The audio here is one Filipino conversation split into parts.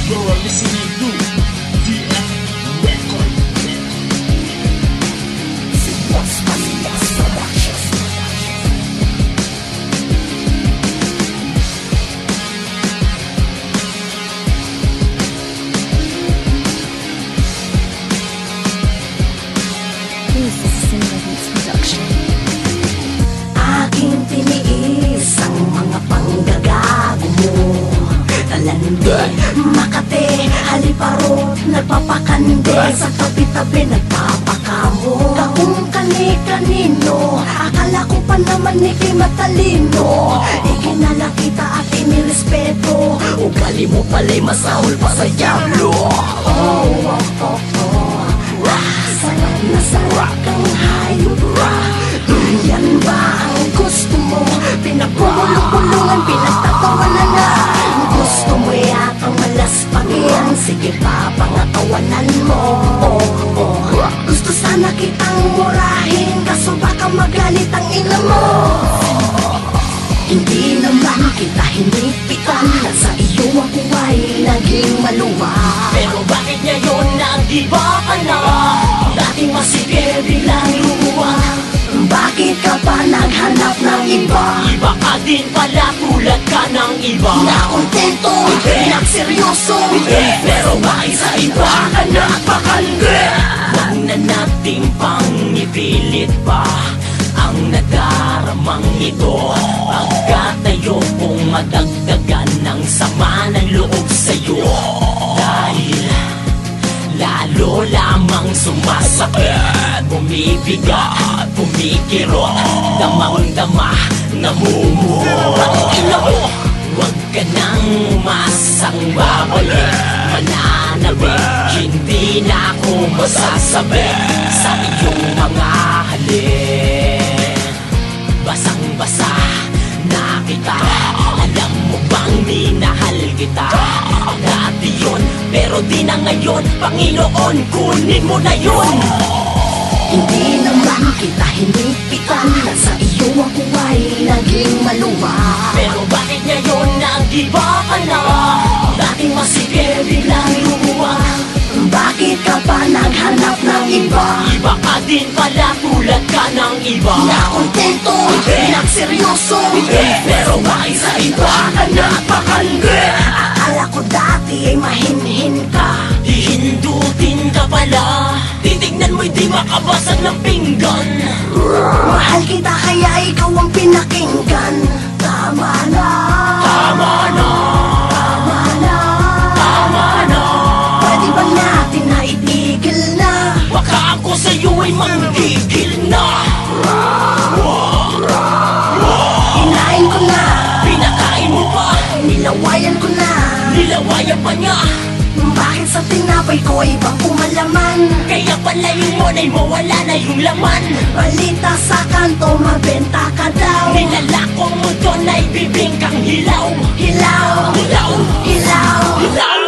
You're listening to DF Record. This is a Cinema Beats production. Aking tiniis ang mga panggagago mo. Talandi, Makati, Haliparot, nagpapakande. Sa tabi-tabi nagpapakamo. Kaung kani-kanino, akala ko pa naman ikay matalino. Ikinala kita at inirespeto, ugali mo pala'y masahol pa sa diablo. Sarap na sarap kang hayop. Yan ba ang gusto mo? Pinagpulong-pulungan, pinagtatawanan na. Gusto mo yatang malaspagyan, sige pa, pangatawanan mo. Gusto sana kitang murahin, kaso baka magalit ang ina mo. Hindi naman kita hinipitan, nasa iyo ako ay naging maluwa. Pero bakit ngayon nag-iba ka na? Dating masipir, biglang lumuwag. Bakit ka pa naghanap ng iba? Iba ka din pala, tulad ka ng iba. Nakontento, nagseryoso, Pero bakit sa iba ka nagpakandi? Huwag na natin pang ipilit pa ang nadaramang ito. Pagkatayo kung madagdagan ng sama ng loob sa'yo. Dahil lalo lamang sumasakit, bumibigat, pumikirot, damang-dama, namumuot. Huwag ka nang umasang babalik, mananabik, hindi na ako masasabik sa iyong mga halik. Basang-basa na kita, alam mo bang minahal kita? Dati yun, pero di na ngayon, Panginoon, kunin mo na yun. hindi naman kita hinipitan, nasa iyo ako ay naging maluwa. Pero bakit ngayon nag-iba ka na? Dating masipir, biglang lumuwag. Bakit ka pa naghanap ng iba? Iba ka din pala, tulad ka ng iba. Nakontento, nagseryoso, Pero bakit sa iba ka nagpakandi? akala ko dati ay mahinhin ka. Hihindutin ka pala, titignan mo'y di makabasag ng pinggan. Mahal kita kaya ikaw ang pinakinggan. Tama na, Tama na, tama na. tama na. Pwede ba natin na itigil na? Baka ako sa'yo ay manggigil na. Hinain ko na, Pinakain mo pa, nilawayan ko na. nilawayan pa niya. Bakit sa tinapay ko ay ibang kumalaman? Kaya pala yung monay mo, wala na yung laman. Balita sa kanto, mabenta ka daw. Nilalako mo doon ay bibingkang hilaw. Hilaw, Hilaw, hilaw. hilaw.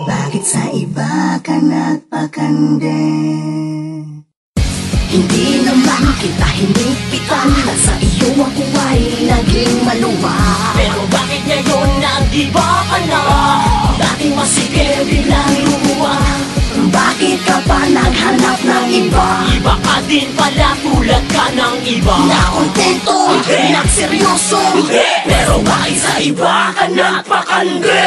Bakit sa iba ka nagpakande? Hindi naman kita hinipitan, nasa iyo ako ay naging maluwa. Pero bakit ngayon nag-iba ka na? Dating masipir, biglang lumuwag. Bakit ka pa naghanap ng iba? Iba ka din pala, tulad ka ng iba. Nakontento, nagseryoso, Pero bakit sa iba ka nagpakandi?